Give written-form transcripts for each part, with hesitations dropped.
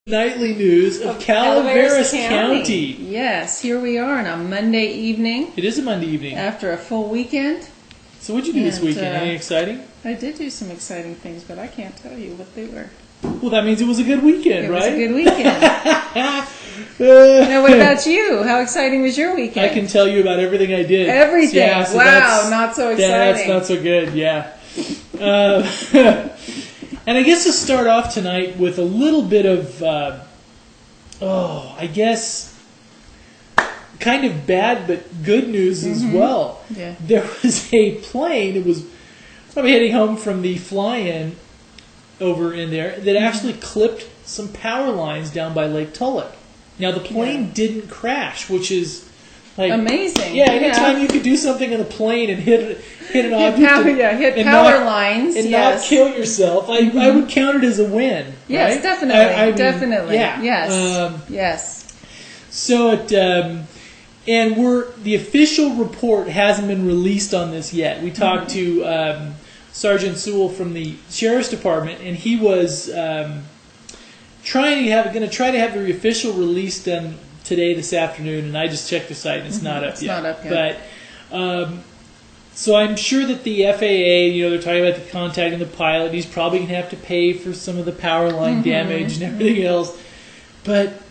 Nightly news of Calaveras County. Yes, here we are on a Monday evening. It is a Monday evening. After a full weekend. So what'd you do this weekend? Anything exciting? I did do some exciting things, but I can't tell you what they were. Well, that means it was a good weekend, right? It was a good weekend. Now, what about you? How exciting was your weekend? I can tell you about everything I did. Everything? Yeah, so wow, not so exciting. That's not so good, yeah. And I guess to start off tonight with a little bit of, I guess, kind of bad but good news as well. Yeah. There was a plane, it was probably heading home from the fly-in over in there, that actually clipped some power lines down by Lake Tulloch. Now, the plane didn't crash, which is like amazing. Yeah, anytime you could do something in a plane and hit an object, hit power lines, and not kill yourself, I would count it as a win. Yes, right? definitely, I mean, definitely. Yeah. Yes, yes. So it, and the official report hasn't been released on this yet. We talked to Sergeant Sewell from the Sheriff's Department, and he was going to try to have the official release done today, this afternoon, and I just checked the site and it's not up yet. Not up yet. But so I'm sure that the FAA, they're talking about contacting the pilot. He's probably going to have to pay for some of the power line damage and everything else. But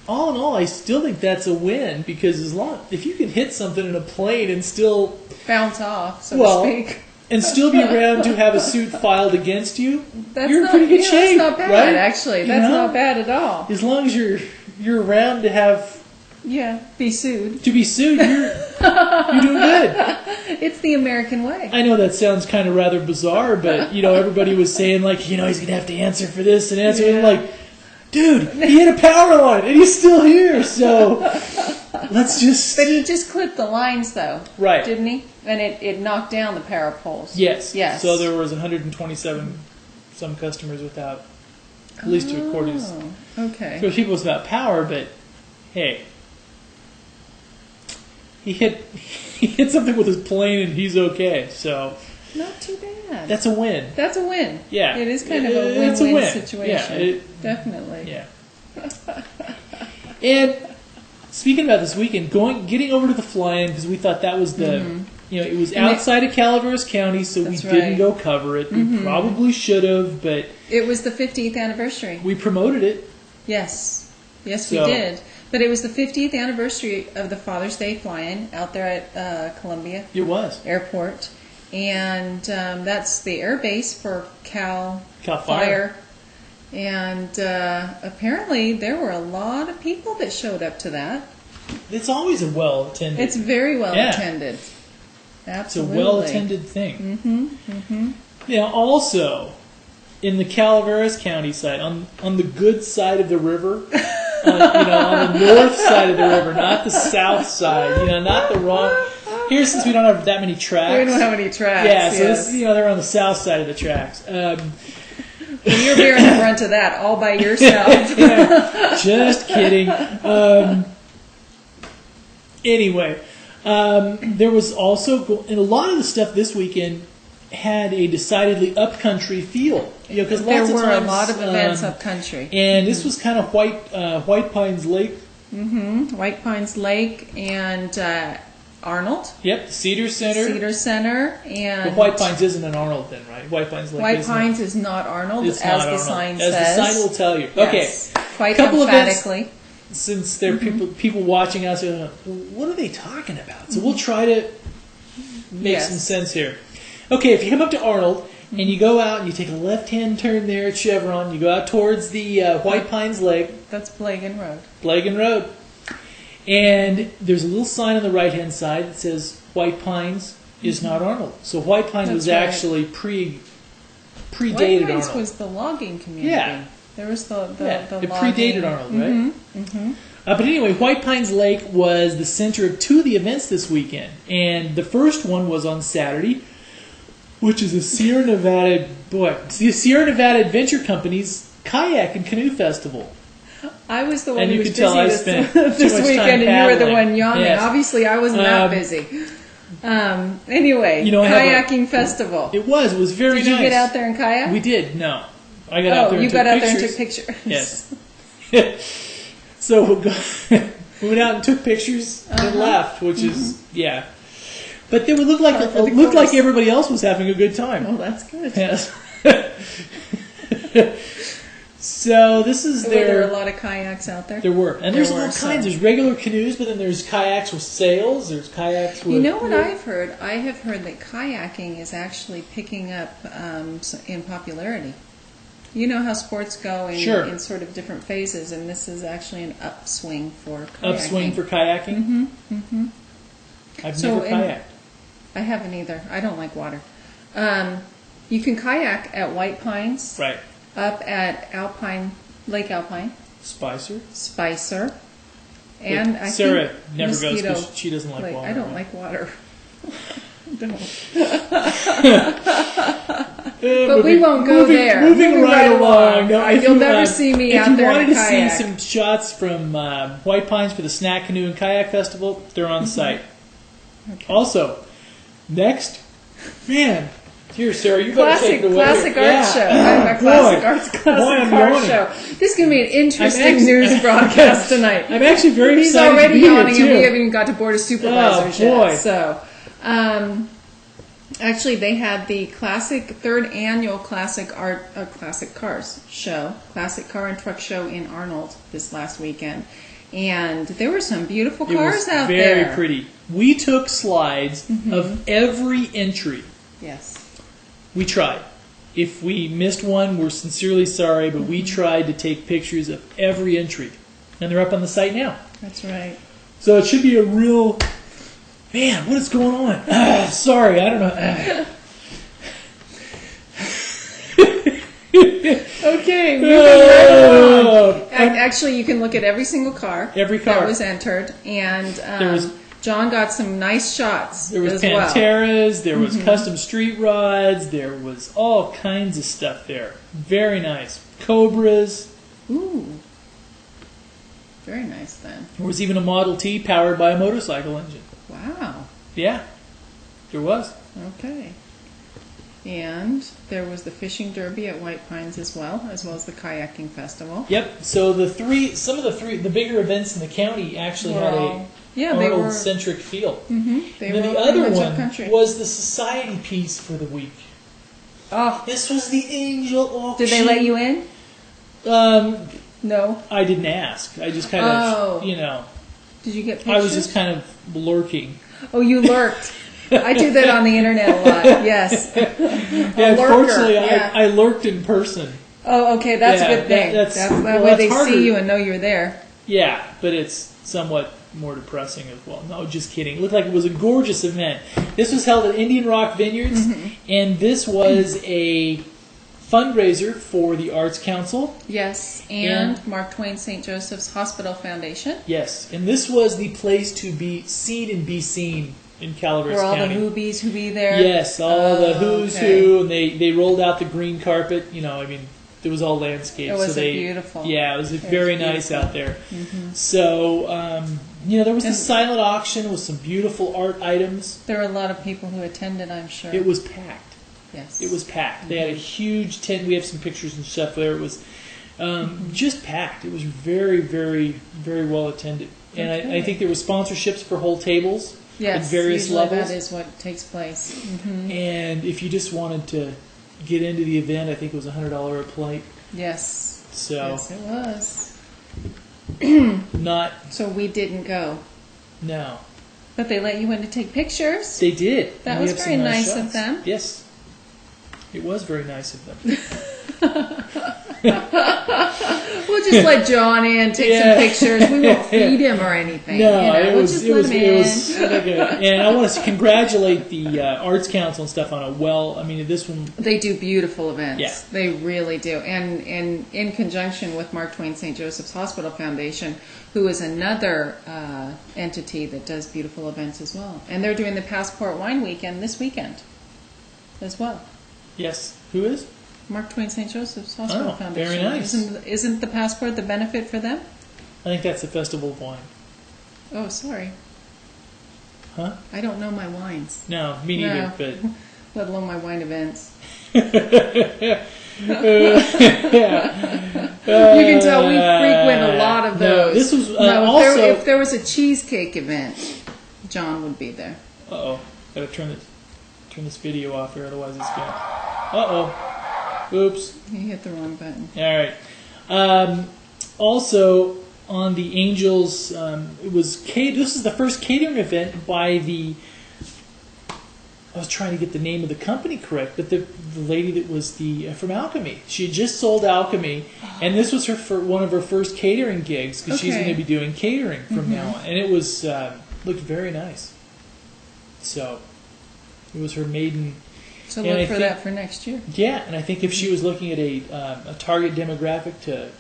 all in all, I still think that's a win, because if you can hit something in a plane and still bounce off, so to speak, and still be around to have a suit filed against you, you're in pretty good shape. That's not bad, right? Actually. That's not bad at all. As long as you're around to have be sued. To be sued, you're doing good. It's the American way. I know that sounds kind of rather bizarre, but everybody was saying he's gonna have to answer for this and answer. And I'm like, dude, he hit a power line and he's still here. So let's just. But he just clipped the lines, though, right? Didn't he? And it knocked down the power poles. Yes. Yes. So there was 127 some customers without, at least according to. Okay. So people was about power, but hey. He hit something with his plane and he's okay. So not too bad. That's a win. That's a win. Yeah, it is kind of a win-win situation. Yeah, definitely. Yeah. And speaking about this weekend, getting over to the fly-in, because we thought that was the it was outside of Calaveras County, so we didn't go cover it. We probably should have, but it was the 50th anniversary. We promoted it. Yes, we did. But it was the 50th anniversary of the Father's Day fly-in out there at Columbia. It was. Airport. And that's the air base for Cal Fire. And apparently there were a lot of people that showed up to that. It's always a well-attended. It's very well-attended. Absolutely. It's a well-attended thing. Now, also, in the Calaveras County side, on the good side of the river... on the north side of the river, not the south side. Not the wrong. Here, since we don't have that many tracks, we don't have any tracks. Yeah, so this, they're on the south side of the tracks. And you're bearing the brunt of that all by yourself. Just kidding. Anyway, there was also, and a lot of the stuff this weekend had a decidedly upcountry feel. Because there were a lot of events upcountry, and this was kind of White Pines Lake. White Pines Lake and Arnold. Yep, Cedar Center, and but White Pines isn't an Arnold then, right? White Pines Lake. White Pines is not Arnold, as the sign says. As the sign will tell you. Yes. Okay, quite emphatically. Since there are people watching us, what are they talking about? So we'll try to make some sense here. Okay, if you come up to Arnold and you go out and you take a left-hand turn there at Chevron, you go out towards the White Pines Lake. That's Blagan Road. Blagan Road. And there's a little sign on the right-hand side that says White Pines is not Arnold. So White Pines was actually predated Arnold. White Pines was the logging community. Yeah. There was the it logging. predated Arnold, right? But anyway, White Pines Lake was the center of two of the events this weekend. And the first one was on Saturday, which is the Sierra Nevada Adventure Company's Kayak and Canoe Festival. I was the one who was busy this weekend, and you were the one yawning. Yes. Obviously, I wasn't that busy. Anyway, kayaking festival. It was very nice. Did you get out there and kayak? We did. No, I got out there. You got out there and took pictures. Yes. So we went out and took pictures and left, which is But they would look like everybody else was having a good time. Oh, that's good. Yes. So this is Were there a lot of kayaks out there? There were, and there's all kinds. There's regular canoes, but then there's kayaks with sails. There's kayaks with. You know what I've heard? I have heard that kayaking is actually picking up in popularity. You know how sports go in sort of different phases, and this is actually an upswing for kayaking. Upswing for kayaking? Mm-hmm. Mm-hmm. I've never kayaked. I haven't either. I don't like water. You can kayak at White Pines. Right. Up at Lake Alpine. Spicer. And I Sarah think never Mosquito, goes because she doesn't like water. I don't like water. Don't. But we won't go there. Moving right along. No, you'll never see me out there in a kayak. If you wanted to see some shots from White Pines for the Snack Canoe and Kayak Festival, they're on the site. Okay. Also, next, man, here, Sarah, you better take it away. Classic art show. Classic art show. This is going to be an interesting news broadcast tonight. I'm actually very excited. He's already yawning, and we haven't even got to Board of Supervisors yet. So, actually, they had the third annual Classic Cars show, Classic Car and Truck Show in Arnold this last weekend. And there were some beautiful cars out there. Very pretty. We took slides of every entry. Yes. We tried. If we missed one, we're sincerely sorry, but we tried to take pictures of every entry. And they're up on the site now. That's right. So it should be a real... Man, what is going on? Sorry, I don't know. Okay, moving right along. Actually, you can look at every single car. Every car. That was entered. And John got some nice shots. There was Panteras, there was custom street rods, there was all kinds of stuff there. Very nice. Cobras. Ooh. Very nice then. There was even a Model T powered by a motorcycle engine. Wow. Yeah. There was. Okay. And there was the fishing derby at White Pines as well as the kayaking festival. Yep. So the bigger events in the county actually had a Arnold-centric feel. Mm-hmm. And then the other one was the society piece for the week. Oh. This was the Angel Auction. Did they let you in? No. I didn't ask. I just kind of, Did you get pictures? I was just kind of lurking. Oh, you lurked. I do that on the internet a lot. Yes. Unfortunately, I lurked in person. Oh, okay. That's a good thing. That way they see you and know you're there. Yeah, but it's somewhat more depressing as well. No, just kidding. It looked like it was a gorgeous event. This was held at Indian Rock Vineyards, and this was a fundraiser for the Arts Council. Yes, and Mark Twain St. Joseph's Hospital Foundation. Yes, and this was the place to be seen and be seen in Calaveras County. Were all the whobies who be there? Yes, all the who's who, and they rolled out the green carpet. It was all landscape. It was beautiful. Yeah, it was very nice out there. Mm-hmm. So, there was a silent auction with some beautiful art items. There were a lot of people who attended, I'm sure. It was packed. Yes. It was packed. They had a huge tent. We have some pictures and stuff there. It was just packed. It was very, very, very well attended. And I think there were sponsorships for whole tables at various levels. That is what takes place. Mm-hmm. And if you just wanted to get into the event, I think it was $100 a plate. Yes. So yes, it was. So we didn't go. No. But they let you in to take pictures. They did. That was very nice of them. Yes. It was very nice of them. We'll just let John in, take some pictures. We won't feed him or anything. No, we'll just let him in. It was really good. And I want to congratulate the Arts Council and stuff on this one. They do beautiful events. Yeah. They really do. And in conjunction with Mark Twain St. Joseph's Hospital Foundation, who is another entity that does beautiful events as well. And they're doing the Passport Wine Weekend this weekend as well. Yes. Who is? Mark Twain St. Joseph's Hospital Foundation. Very nice. Isn't the Passport the benefit for them? I think that's the Festival of Wine. Oh, sorry. Huh? I don't know my wines. No, me neither. But let alone my wine events. Yeah. You can tell we frequent a if there was a cheesecake event, John would be there. Uh-oh. Gotta turn this video off here, otherwise it's going to... Uh-oh. Oops. You hit the wrong button. All right. Also, on the Angels, it was this is the first catering event by the... I was trying to get the name of the company correct, but the lady that was from Alchemy. She had just sold Alchemy, and this was one of her first catering gigs, because she's going to be doing catering from now on. And it was looked very nice. So it was her maiden. So look for that for next year. Yeah, and I think if she was looking at a target demographic to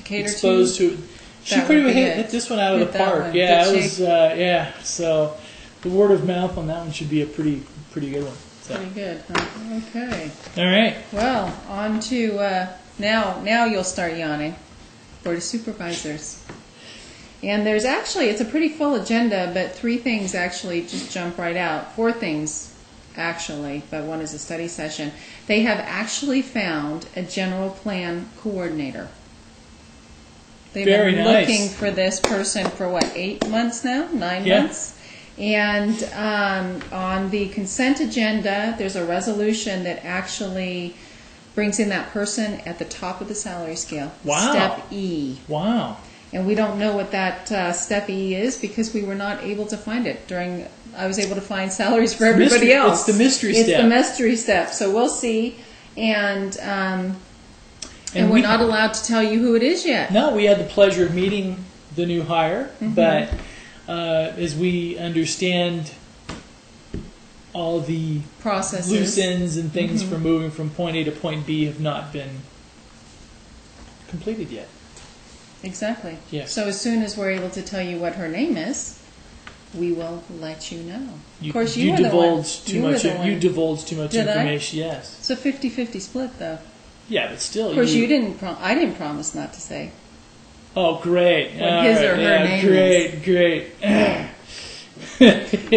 cater expose to, she pretty much hit this one out of the park. Yeah, it was. Yeah, so the word of mouth on that one should be a pretty good one. So. Pretty good. Huh? Okay. All right. Well, on to now you'll start yawning. Board of Supervisors. And there's it's a pretty full agenda, but 3 things actually just jump right out. 4 things actually, but one is a study session. They have actually found a general plan coordinator. They've been looking for this person for 8 months now? 9 months? And on the consent agenda, there's a resolution that actually brings in that person at the top of the salary scale. Wow. Step E. Wow. And we don't know what that step E is because we were not able to find it I was able to find salaries for everybody else. It's the mystery step. It's the mystery step. So we'll see. And we're not allowed to tell you who it is yet. No, we had the pleasure of meeting the new hire, but as we understand, all the processes, loose ends and things for moving from point A to point B have not been completed yet. Exactly. Yes. So as soon as we're able to tell you what her name is, we will let you know. Of course, you divulged too much. You divulged too much information. Yes. It's a 50-50 split, though. Yeah, but still. Of course, you didn't. I didn't promise not to say. Oh, great! What his or her name is. Great.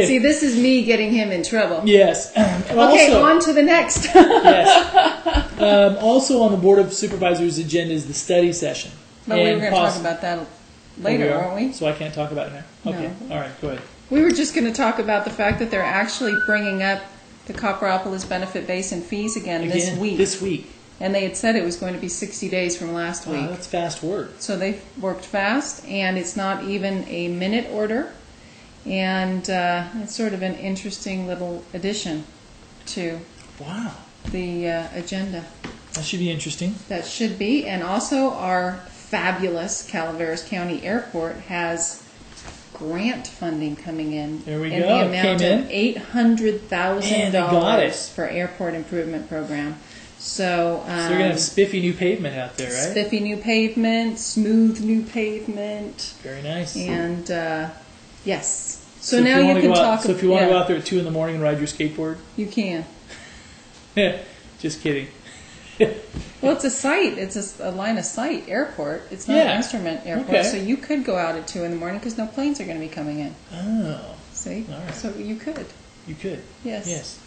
See, this is me getting him in trouble. Yes. Okay, on to the next. Yes. Also on the Board of Supervisors' agenda is the study session. But we were going to talk about that later, weren't we? So I can't talk about it now? Okay. No. All right, go ahead. We were just going to talk about the fact that they're actually bringing up the Copperopolis benefit base and fees again this week. This week. And they had said it was going to be 60 days from last week. That's fast work. So they've worked fast, and it's not even a minute order. And it's sort of an interesting little addition to the agenda. That should be interesting. That should be. And also our fabulous Calaveras County Airport has grant funding coming in. There we in go. The amount of $800,000 for airport improvement program. So you're going to have spiffy new pavement out there, right? Spiffy new pavement, smooth new pavement. Very nice. And yes. So now you can talk. So if you want to go out there at 2 in the morning and ride your skateboard, you can. Just kidding. Well, it's a site. It's a line of sight airport. It's not an instrument airport. Okay. So you could go out at 2 in the morning because no planes are going to be coming in. Oh. See? All right. So you could. You could. Yes. Yes.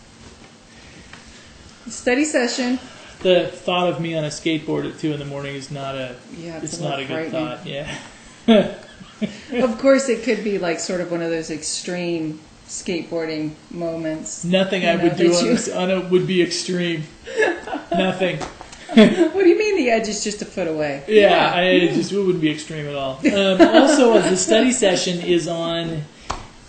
Study session. The thought of me on a skateboard at 2 in the morning is not a. It's not a good thought. Yeah. Of course, it could be like sort of one of those extreme skateboarding moments. Nothing I would do on it would be extreme. Nothing. What do you mean the edge is just a foot away? Yeah, it wouldn't be extreme at all. Also, the study session is on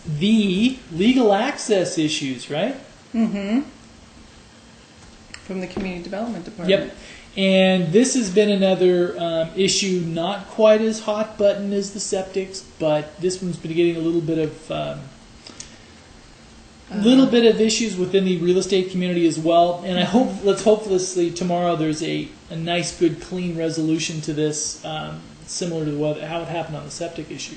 the legal access issues, right? Mm-hmm. From the Community Development Department. Yep. And this has been another issue, not quite as hot button as the septics, but this one's been getting a little bit of issues within the real estate community as well. And I hope, hopefully tomorrow there's a nice, good, clean resolution to this, similar to how it happened on the septic issue.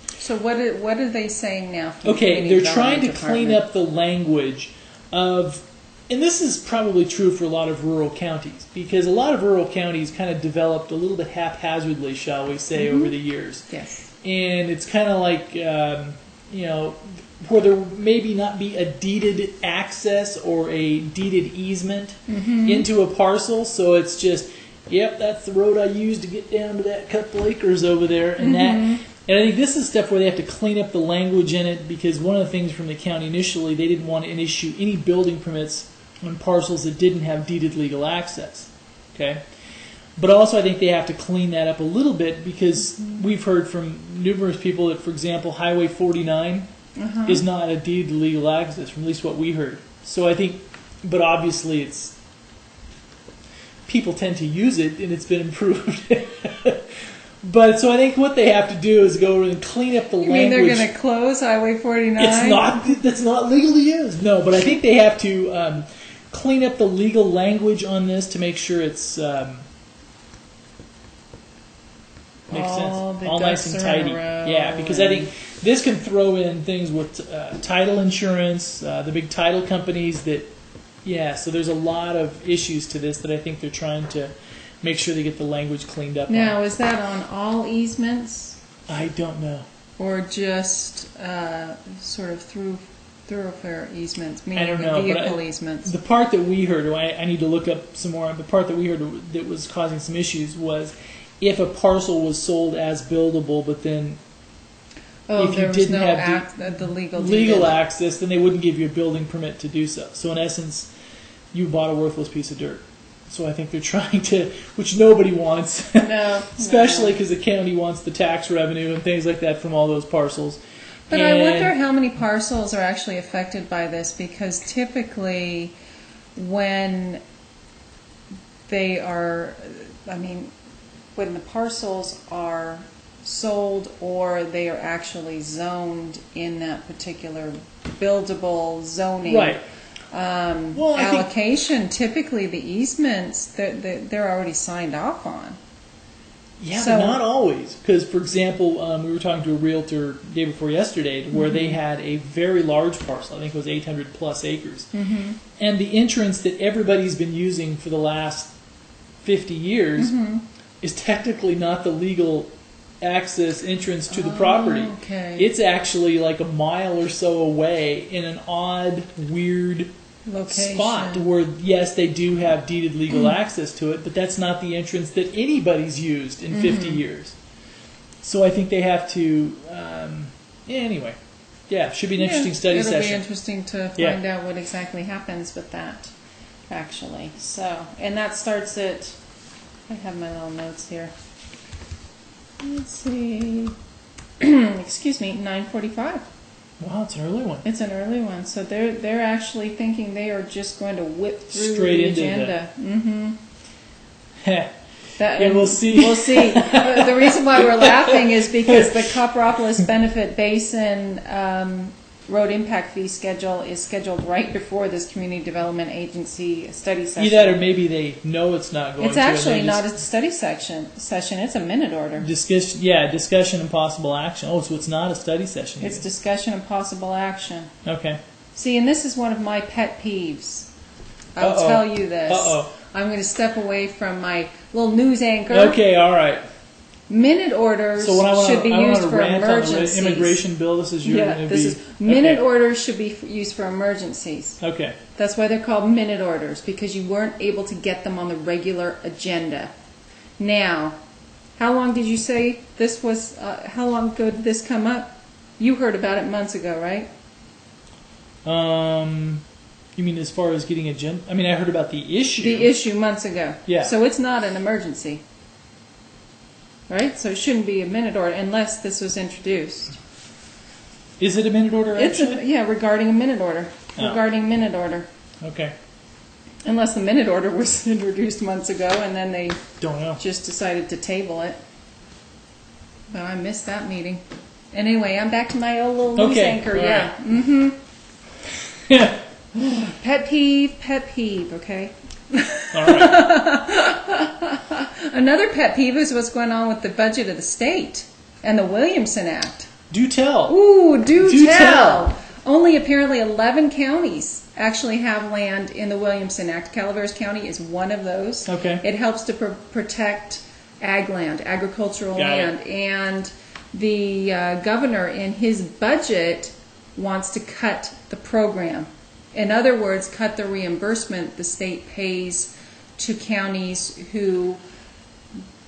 So what are they saying now? Okay, they're trying to clean up the language of. And this is probably true for a lot of rural counties, because a lot of rural counties kind of developed a little bit haphazardly, shall we say, over the years. Yes. And it's kind of like, where there maybe not be a deeded access or a deeded easement into a parcel. So it's just, yep, that's the road I used to get down to that couple acres over there. And And I think this is stuff where they have to clean up the language in it, because one of the things from the county initially, they didn't want to issue any building permits on parcels that didn't have deeded legal access. Okay? But also I think they have to clean that up a little bit, because we've heard from numerous people that, for example, Highway 49 is not a deeded legal access, from at least what we heard. So I think, but obviously it's, people tend to use it and it's been improved. But so I think what they have to do is go and clean up the language. You mean they're going to close Highway 49? That's not legally used. No, but I think they have to clean up the legal language on this to make sure it's makes sense, all nice and tidy. Yeah, because I think this can throw in things with title insurance, the big title companies that. Yeah, so there's a lot of issues to this that I think they're trying to make sure they get the language cleaned up. Now, is that on all easements? I don't know. Or just sort of thoroughfare easements, I meaning don't the know, vehicle easements? The part that we heard, I need to look up some more, the part that we heard that was causing some issues was if a parcel was sold as buildable, but then if you didn't have the legal access, then they wouldn't give you a building permit to do so. So in essence, you bought a worthless piece of dirt. So I think they're trying to, which nobody wants, especially because the county wants the tax revenue and things like that from all those parcels. But I wonder how many parcels are actually affected by this, because typically when they are, when the parcels are sold or they are actually zoned in that particular buildable zoning. Right. Allocation, typically the easements, they're already signed off on. Yeah, but not always. Because, for example, we were talking to a realtor day before yesterday where they had a very large parcel. I think it was 800 plus acres. And the entrance that everybody's been using for the last 50 years is technically not the legal access entrance to the property. Okay. It's actually like a mile or so away in an odd, weird location spot where, yes, they do have deeded legal access to it, but that's not the entrance that anybody's used in 50 years. So I think they have to, anyway. Yeah, should be an interesting study session. It'll be interesting to find out what exactly happens with that, actually. So, and that starts at, I have my little notes here. Let's see. Excuse me, 9:45. Wow, it's an early one. It's an early one, so they're actually thinking they are just going to whip through straight the into agenda. Yeah, we'll see. We'll see. The reason why we're laughing is because the Copperopolis Benefit Basin road impact fee schedule is scheduled right before this community development agency study session. Either that, or maybe they know it's not going to. It's actually not a study session. It's a minute order. Discussion and possible action. Oh, so it's not a study session. It's discussion and possible action. Okay. See, and this is one of my pet peeves. I'll tell you this. I'm going to step away from my little news anchor. Okay, all right. Minute orders should be used for emergencies. On the immigration bill, this is minute orders should be used for emergencies. Okay. That's why they're called minute orders, because you weren't able to get them on the regular agenda. Now, how long did you say this was? How long ago did this come up? You heard about it months ago, right? You mean as far as getting agenda? I mean, I heard about the issue. The issue months ago. Yeah. So it's not an emergency. Right? So it shouldn't be a minute order unless this was introduced. Is it a minute order, actually? Regarding a minute order. Regarding minute order. Okay. Unless the minute order was introduced months ago and then they just decided to table it. But I missed that meeting. Anyway, I'm back to my old little news anchor. Right. Yeah. Mm-hmm. Yeah. Pet peeve, okay? All right. Another pet peeve is what's going on with the budget of the state and the Williamson Act. Do tell. Ooh, do tell. Only apparently 11 counties actually have land in the Williamson Act. Calaveras County is one of those. Okay. It helps to protect ag land, agricultural land. And the governor in his budget wants to cut the program. In other words, cut the reimbursement the state pays to counties who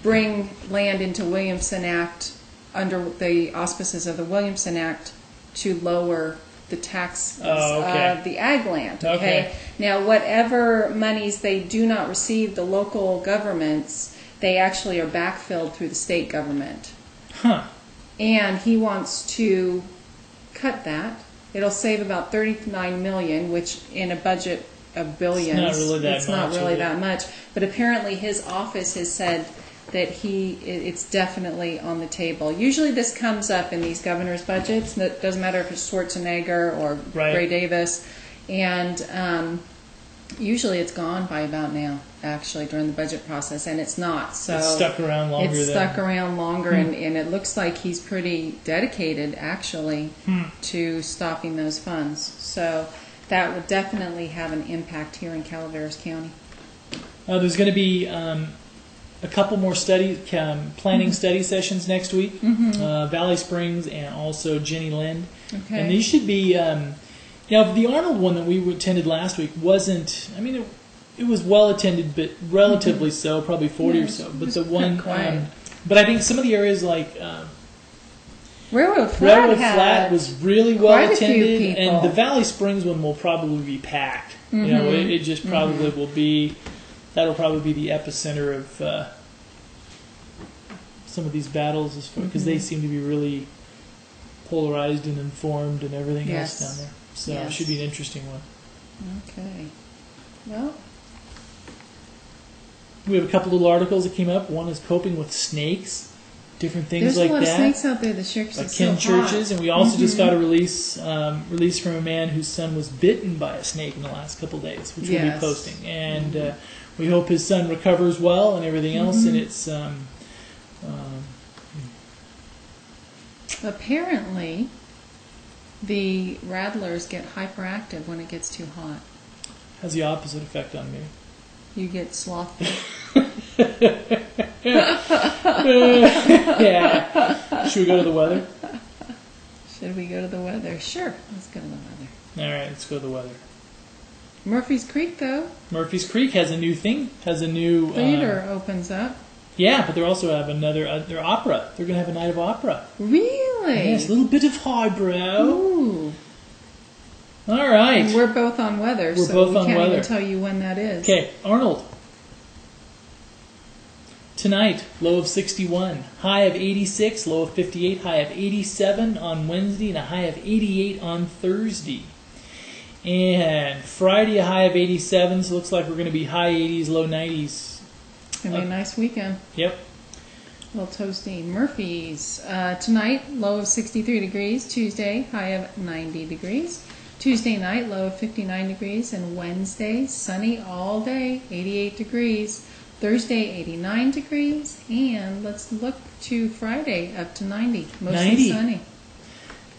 bring land into Williamson Act under the auspices of the Williamson Act to lower the taxes okay. of the ag land. Okay. Now, whatever monies they do not receive, the local governments, they actually are backfilled through the state government. Huh. And he wants to cut that. It'll save about $39 million, which in a budget of billions, it's not really that much. But apparently his office has said that it's definitely on the table. Usually this comes up in these governor's budgets. It doesn't matter if it's Schwarzenegger or Right. Gray Davis. And usually it's gone by about now, actually, during the budget process, and it's not. So It's stuck around longer. It's stuck around longer, and it looks like he's pretty dedicated, actually, to stopping those funds. So that would definitely have an impact here in Calaveras County. There's going to be a couple more planning study sessions next week. Valley Springs and also Jenny Lind. Okay. And these should be, now the Arnold one that we attended last week wasn't, I mean, it was well attended, but relatively so, probably 40 or so. But the one, but I think some of the areas like Railroad Flat was really well quite a few attended, people. and the Valley Springs one will probably be packed. You know, it just probably will be. That'll probably be the epicenter of some of these battles, because they seem to be really polarized and informed and everything else down there. So it should be an interesting one. Okay. Well, we have a couple little articles that came up. One is coping with snakes, different things there's like a lot that. of snakes out there this year because Like it's Ken so hot. Churches, and we also just got a release from a man whose son was bitten by a snake in the last couple of days, which we'll be posting. And we hope his son recovers well and everything else. And it's apparently the rattlers get hyperactive when it gets too hot. has the opposite effect on me. You get slothful. Yeah. Should we go to the weather? Should we go to the weather? Sure. Let's go to the weather. All right, let's go to the weather. Murphy's Creek, though. Murphy's Creek has a new thing. Has a new Theater opens up. Yeah, but they also have another. Their opera. They're going to have a night of opera. Really? Yes, a little bit of highbrow. Ooh. All right. And we're both on weather, We're so both we on can't weather. even tell you when that is. Okay, Arnold. Tonight, low of 61, high of 86, low of 58, high of 87 on Wednesday, and a high of 88 on Thursday. And Friday, a high of 87, so it looks like we're going to be high 80s, low 90s. It'll be a nice weekend. Yep. A little toasty. Murphy's. Tonight, low of 63 degrees. Tuesday, high of 90 degrees. Tuesday night, low of 59 degrees. And Wednesday, sunny all day, 88 degrees. Thursday, 89 degrees. And let's look to Friday, up to 90. Mostly 90. sunny.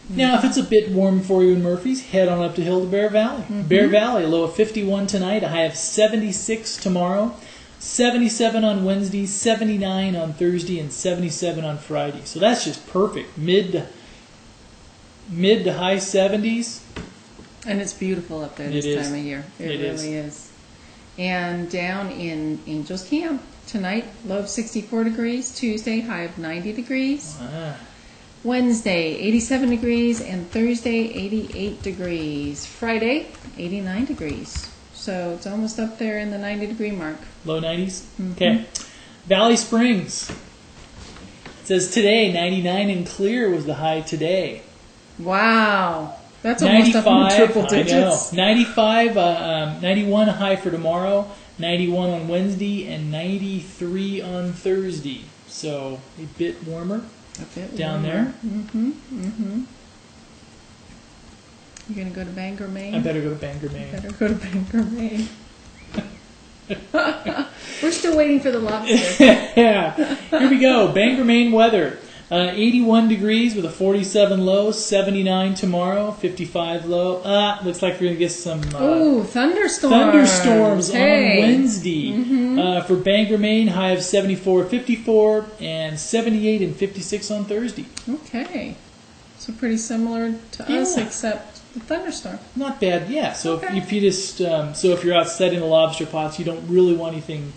Now, if it's a bit warm for you in Murphy's, head on up to Hill to Bear Valley. Bear Valley, a low of 51 tonight, a high of 76 tomorrow, 77 on Wednesday, 79 on Thursday, and 77 on Friday. So that's just perfect. Mid to high 70s. And it's beautiful up there this time of year. It really is. And down in Angels Camp, tonight, low of 64 degrees. Tuesday, high of 90 degrees. Ah. Wednesday, 87 degrees, and Thursday, 88 degrees. Friday, 89 degrees. So it's almost up there in the 90-degree mark. Low 90s? Okay. Valley Springs. It says today, 99 and clear was the high today. Wow. That's almost up in the triple digits. I know. 95, 91 high for tomorrow, 91 on Wednesday, and 93 on Thursday. So a bit warmer. A bit down warmer. there. You gonna go to Bangor, Maine? I better go to Bangor, Maine. Better go to Bangor, Maine. We're still waiting for the lobster. Yeah. Here we go. Bangor, Maine weather. 81 degrees with a 47 low, 79 tomorrow, 55 low. Looks like we're going to get some thunderstorms on Wednesday. For Bangor, Maine, high of 74, 54, and 78 and 56 on Thursday. Okay. So pretty similar to us, except the thunderstorm. Not bad, yeah. So if you just, so if you're out setting the lobster pots, you don't really want anything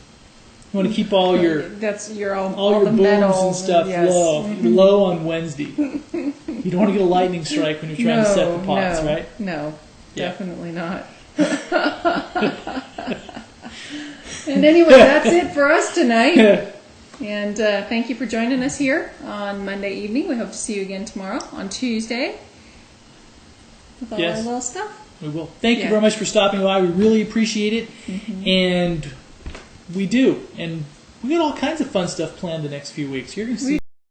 You want to keep all your all your the booms metal and stuff yes. low on Wednesday. You don't want to get a lightning strike when you're trying to set the pots, right? No, Yeah. definitely not. And anyway, that's it for us tonight. And thank you for joining us here on Monday evening. We hope to see you again tomorrow on Tuesday with all our little stuff. We will. Thank you very much for stopping by. We really appreciate it. And we do. And we got all kinds of fun stuff planned the next few weeks. You're going to see.